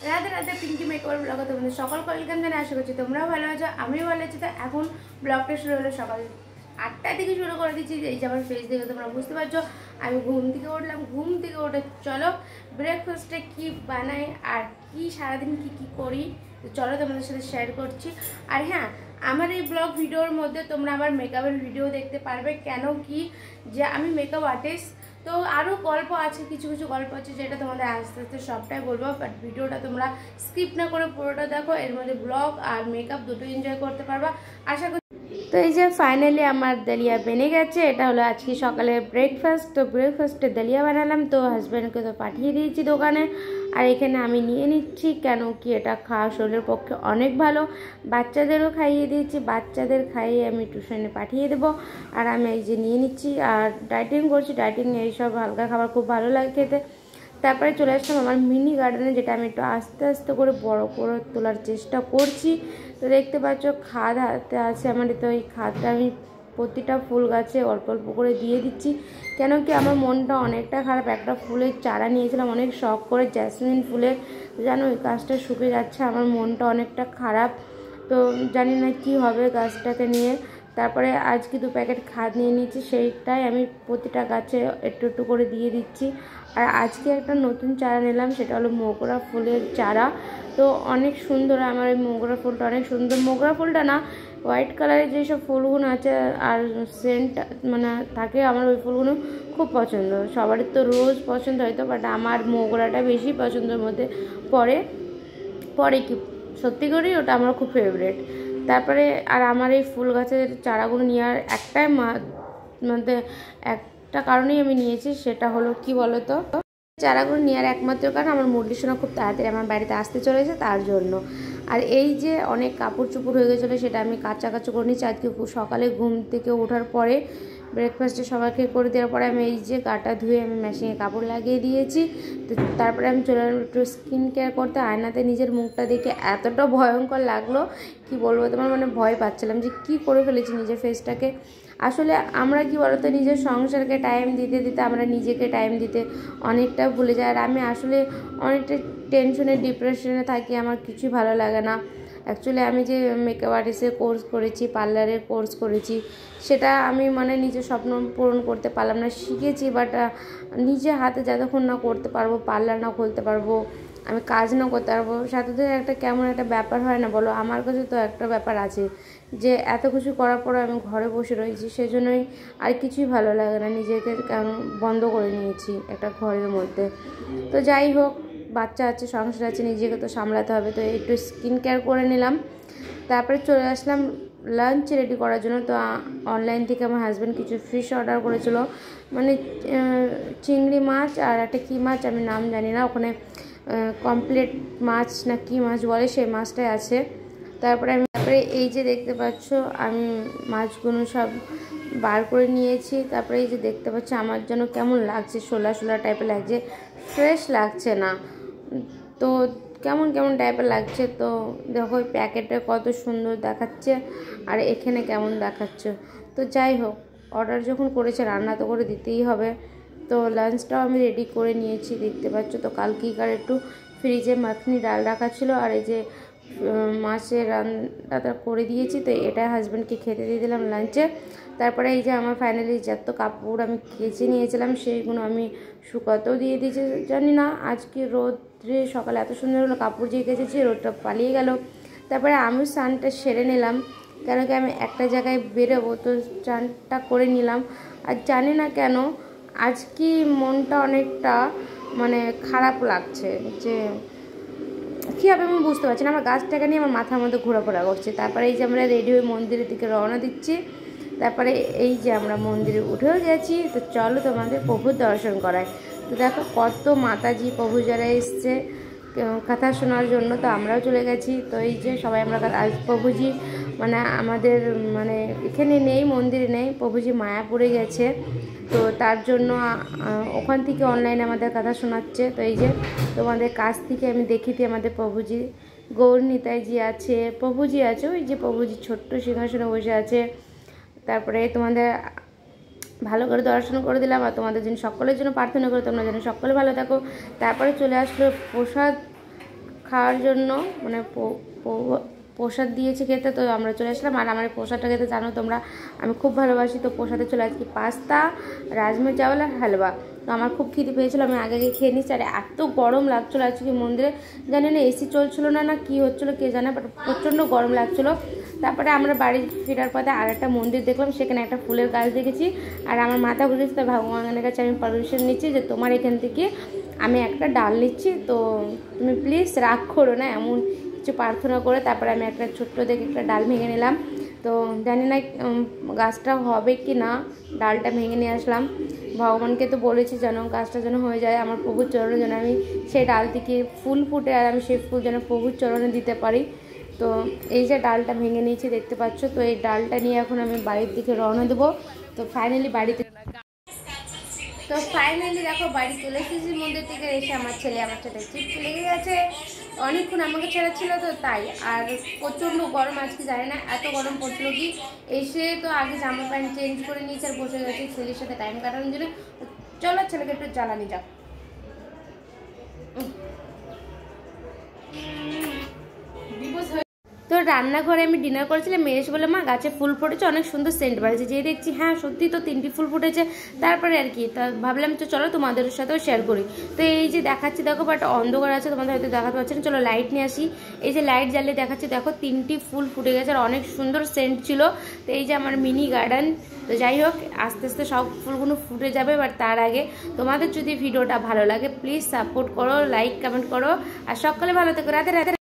Radhe Radhe Pinki makeover ব্লগে তোমাদের সকলকে ওয়েলকাম জানাই। আশা করছি তোমরাও ভালো আছো, আমিও ভালো আছি। তো এখন ব্লগটা শুরু হলো সকাল 8টা থেকে শুরু করে দিচ্ছি। এই যে আমার ফেস দেখে তোমরা বুঝতে পারছো আমি ঘুম থেকে উঠলাম। ঘুম থেকে উঠে চলো ব্রেকফাস্টে কি বানাই আর কি সারাদিন কি করি চলো তোমাদের সাথে শেয়ার করছি। আর হ্যাঁ, আমার এই ব্লগ ভিডিওর মধ্যে তোমরা আমার মেকআপের ভিডিও দেখতে পারবে, কেন কি যে আমি মেকআপ আর্টিস্ট। তো আরও গল্প আছে, কিছু কিছু গল্প আছে যেটা তোমাদের আস্তে আস্তে সবটাই বলবো, বাট ভিডিওটা তোমরা স্কিপ না করে পুরোটা দেখো। এর মধ্যে ব্লগ আর মেকআপ দুটো এনজয় করতে পারবা আশা করি। তো এই যে ফাইনালি আমার দালিয়া বেনে গেছে, এটা হলো আজকে সকালে ব্রেকফাস্ট। তো ব্রেকফাস্টে দালিয়া বানালাম, তো হাজব্যান্ডকে তো পাঠিয়ে দিয়েছি দোকানে। আর এখানে আমি নিয়ে নিচ্ছি, কেন কি এটা খাওয়া শরীরের পক্ষে অনেক ভালো। বাচ্চাদেরও খাইয়ে দিয়েছি, বাচ্চাদের খাইয়ে আমি টিউশনে পাঠিয়ে দেবো। আর আমি এই যে নিয়ে নিচ্ছি আর ডায়েটিং করছি। ডায়েটিং এইসব হালকা খাবার খুব ভালো লাগে খেতে। তারপরে চলে আসলাম আমার মিনি গার্ডেনে, যেটা আমি একটু আস্তে আস্তে করে বড় করে তোলার চেষ্টা করছি। তো দেখতে পাচ্ছ খাদ হাতে আছে আমার, তো এই খাদটা আমি প্রতিটা ফুল গাছে অল্প অল্প করে দিয়ে দিচ্ছি, কেন কি আমার মনটা অনেকটা খারাপ। একটা ফুলের চারা নিয়েছিলাম অনেক শখ করে, জেসমিন ফুলের, জানো ওই গাছটা শুকিয়ে যাচ্ছে, আমার মনটা অনেকটা খারাপ। তো জানি না কি হবে গাছটাকে নিয়ে। তারপরে আজকে 2 প্যাকেট খাদ নিয়ে নিচ্ছি, সেইটাই আমি প্রতিটা গাছে একটু একটু করে দিয়ে দিচ্ছি। আর আজকে একটা নতুন চারা নিলাম, সেটা হলো মোগরা ফুলের চারা। তো অনেক সুন্দর, আমার এই মোগরা ফুলটা অনেক সুন্দর। মোগরা ফুলটা না, হোয়াইট কালারের যেসব ফুলগুলো আছে আর সেন্ট মানে থাকে, আমার ওই ফুলগুলো খুব পছন্দ। সবারই তো রোজ পছন্দ হয়তো, বাট আমার মোগরাটা বেশি পছন্দের মধ্যে পরে কি সত্যি করেই ওটা আমার খুব ফেভারিট। তারপরে আর আমার এই ফুল গাছের চারাগুলো নেওয়ার একটাই মধ্যে একটা কারণেই আমি নিয়েছি, সেটা হলো কি বলো তো, চারাগুলো নেওয়ার একমাত্র কারণ আমার মুরগি সোনা খুব তাড়াতাড়ি আমার বাড়িতে আসতে চলেছে তার জন্য। আর এই যে অনেক কাপড় চোপড় হয়ে গেছিলো, সেটা আমি কাচা করে নিচ্ছি। আজকে সকালে ঘুম থেকে ওঠার পরে ব্রেকফাস্টে সবাইকে করে দেওয়ার পরে আমি এই যে গাটা ধুয়ে আমি মেশিনে কাপড় লাগিয়ে দিয়েছি। তো তারপরে আমি চলে এলাম একটু স্কিন কেয়ার করতে। আয়নাতে নিজের মুখটা দেখে এতটা ভয়ঙ্কর লাগলো কি বলবো তোমার, মানে ভয় পাচ্ছিলাম যে কি করে ফেলেছি নিজের ফেসটাকে। আসলে আমরা কি বলতো, নিজের সংসারকে টাইম দিতে দিতে আমরা নিজেকে টাইম দিতে অনেকটা ভুলে যাই। আর আমি আসলে অনেকটা টেনশনে ডিপ্রেশনে থাকি, আমার কিছুই ভালো লাগে না। অ্যাকচুয়ালি আমি যে মেকআপ আর্টিস্টের কোর্স করেছি, পার্লারের কোর্স করেছি, সেটা আমি মানে নিজের স্বপ্ন পূরণ করতে পারলাম না। শিখেছি, বাট নিজে হাতে যতক্ষণ না করতে পারবো, পার্লার না খুলতে পারবো, আমি কাজ না করতে পারবো, সাথে একটা কেমন একটা ব্যাপার হয় না বলো। আমার কাছে তো একটা ব্যাপার আছে যে এত কিছু করার পরে আমি ঘরে বসে রয়েছি, সেজন্যই আর কিছুই ভালো লাগে না, নিজেকে কেমন বন্ধ করে নিয়েছি একটা ঘরের মধ্যে। তো যাই হোক, বাচ্চা আছে, সংসার আছে, নিজেকে তো সামলাতে হবে। তো একটু স্কিন কেয়ার করে নিলাম। তারপরে চলে আসলাম লাঞ্চ রেডি করার জন্য। তো অনলাইন থেকে আমার হাজব্যান্ড কিছু ফিশ অর্ডার করেছিল, মানে চিংড়ি মাছ আর একটা কী মাছ আমি নাম জানি না, ওখানে কমপ্লিট মাছ না কী মাছ বলে সেই মাছটাই আছে। তারপরে এই যে দেখতে পাচ্ছ আমি মাছগুলো সব বার করে নিয়েছি। তারপরে এই যে দেখতে পাচ্ছ আমার জন্য কেমন লাগছে, শোলা টাইপের লাগছে, ফ্রেশ লাগছে না, তো কেমন টাইপের লাগছে। তো দেখো ওই প্যাকেটে কত সুন্দর দেখাচ্ছে আর এখানে কেমন দেখাচ্ছে। তো যাই হোক, অর্ডার যখন করেছে রান্না তো করে দিতেই হবে। তো লাঞ্চটাও আমি রেডি করে নিয়েছি, দেখতে পাচ্ছ। তো কালকেকার একটু ফ্রিজে মাখনি ডাল রাখা ছিল, আর এই যে মাছের রান্নাটা করে দিয়েছি। তো এটা হাজব্যান্ডকে খেতে দিয়ে দিলাম লাঞ্চে। তারপরে এই যে আমার ফাইনালি যত কাপড় আমি কেচে নিয়েছিলাম সেইগুলো আমি শুকাতেও দিয়ে দিয়েছি। জানি না আজকে রোদ্রে সকালে এত সুন্দর হলো, কাপড় যে কেচেছি রোদটা পালিয়ে গেল। তারপরে আমি স্নানটা সেরে নিলাম, কেন কি আমি একটা জায়গায় বেরোবো, তো স্নানটা করে নিলাম। আর জানি না কেন আজকে মনটা অনেকটা মানে খারাপ লাগছে, যে কী হবে আমি বুঝতে পারছি না। আমার গাছটাকে নিয়ে আমার মাথার মধ্যে ঘোরাফেরা করছে। তারপরে এই যে আমরা রেডি হয়ে মন্দিরের দিকে রওনা দিচ্ছি। তারপরে এই যে আমরা মন্দিরে উঠেও গেছি। তো চলো তোমাদের প্রভুর দর্শন করায়। তো দেখো কত মাতাজি প্রভু যারা এসছে কথা শোনার জন্য, তো আমরাও চলে গেছি। তো এই যে সবাই আমরা আজ প্রভুজি মানে আমাদের মানে এখানে নেই, মন্দিরে নেই, প্রভুজি মায়াপুরে গেছে। তো তার জন্য ওখান থেকে অনলাইনে আমাদের কথা শোনাচ্ছে। তো এই যে তোমাদের কাছ থেকে আমি দেখিতে আমাদের প্রভুজি গৌর নিতাইজি আছে, প্রভুজি আছে, ওই যে প্রভুজি ছোট্ট সিংহাসনে বসে আছে। তারপরে তোমাদের ভালো করে দর্শন করে দিলাম, আর তোমাদের জন্য সকলের জন্য প্রার্থনা করে তোমরা যেন সকলে ভালো থাকো। তারপরে চলে আসলো প্রসাদ খাওয়ার জন্য, মানে প্রসাদ দিয়েছে খেতে, তো আমরা চলে আসলাম। আর আমার প্রসাদটা খেতে জানো তোমরা আমি খুব ভালোবাসি, তো প্রসাদে চলে আজকে পাস্তা, রাজমা চাওয়াল আর হালুয়া। তো আমার খুব খিদে পেয়েছিল, আমি আগে খেয়ে নিচ্ছি। আর এত গরম লাগছিলো আজকে মন্দিরে, জানি না এসি চলছিল না কি হচ্ছিলো কে জানে, বাট প্রচণ্ড গরম লাগছিলো। তারপরে আমরা বাড়ি ফেরার পথে আর একটা মন্দির দেখলাম, সেখানে একটা ফুলের গাছ দেখেছি। আর আমার মাথা ঘুরেছে, তো ভগবানের কাছে আমি পারমিশন নিচ্ছি যে তোমার এখান থেকে আমি একটা ডাল নিচ্ছি, তো তুমি প্লিজ রাগ করো না, এমন কিছু প্রার্থনা করে তারপরে আমি একটা ছোট্ট দেখে একটা ডাল ভেঙে নিলাম। তো জানি না গাছটা হবে কি না, ডালটা ভেঙে নিয়ে আসলাম। ভগবানকে তো বলেছি যেন গাছটা যেন হয়ে যায়, আমার প্রভুর চরণে যেন আমি সেই ডাল থেকে ফুল ফুটে আর আমি সেই ফুল যেন প্রভুর চরণে দিতে পারি। তো এই যে ডালটা ভেঙে নিয়েছি দেখতে পাচ্ছ, তো এই ডালটা নিয়ে এখন আমি বাড়ির দিকে রওনা দেবো। তো ফাইনালি দেখো বাড়ি চলে এসেছি মন্দির থেকে এসে। আমার ছেলে আমার সাথে চিপস লেগে গেছে, অনেকক্ষণ আমাকে ছেড়া ছিল তো তাই। আর প্রচণ্ড গরম আজকে, জানি না এত গরম পড়ছিল কি। এসে তো আগে জামা প্যান্ট চেঞ্জ করে নিয়েছে আর বসে গেছে ছেলের সাথে টাইম কাটানোর জন্য। চলো ছেলেকে একটু জ্বালানি যাক। তো রান্নাঘরে আমি ডিনার করেছিলাম, মেয়ে এসে বলে মা গাছে ফুল ফুটেছে, অনেক সুন্দর সেন্ট বাড়ছে। যেয়ে দেখছি হ্যাঁ সত্যি তো 3টি ফুল ফুটেছে। তারপরে আর কি, তা ভাবলাম তো চলো তোমাদের সাথেও শেয়ার করি। তো এই যে দেখাচ্ছি দেখো, বাট অন্ধকার আছে তোমাদের হয়তো দেখাতে পারছি না, চলো লাইট নিয়ে আসি। এই যে লাইট জ্বালিয়ে দেখাচ্ছি দেখো 3টি ফুল ফুটে গেছে আর অনেক সুন্দর সেন্ট ছিল। তো এই যে আমার মিনি গার্ডেন। তো যাই হোক আস্তে আস্তে সব ফুলগুলো ফুটে যাবে, বাট তার আগে তোমাদের যদি ভিডিওটা ভালো লাগে প্লিজ সাপোর্ট করো, লাইক কমেন্ট করো। আর সকালে ভালো থেকো, রাতে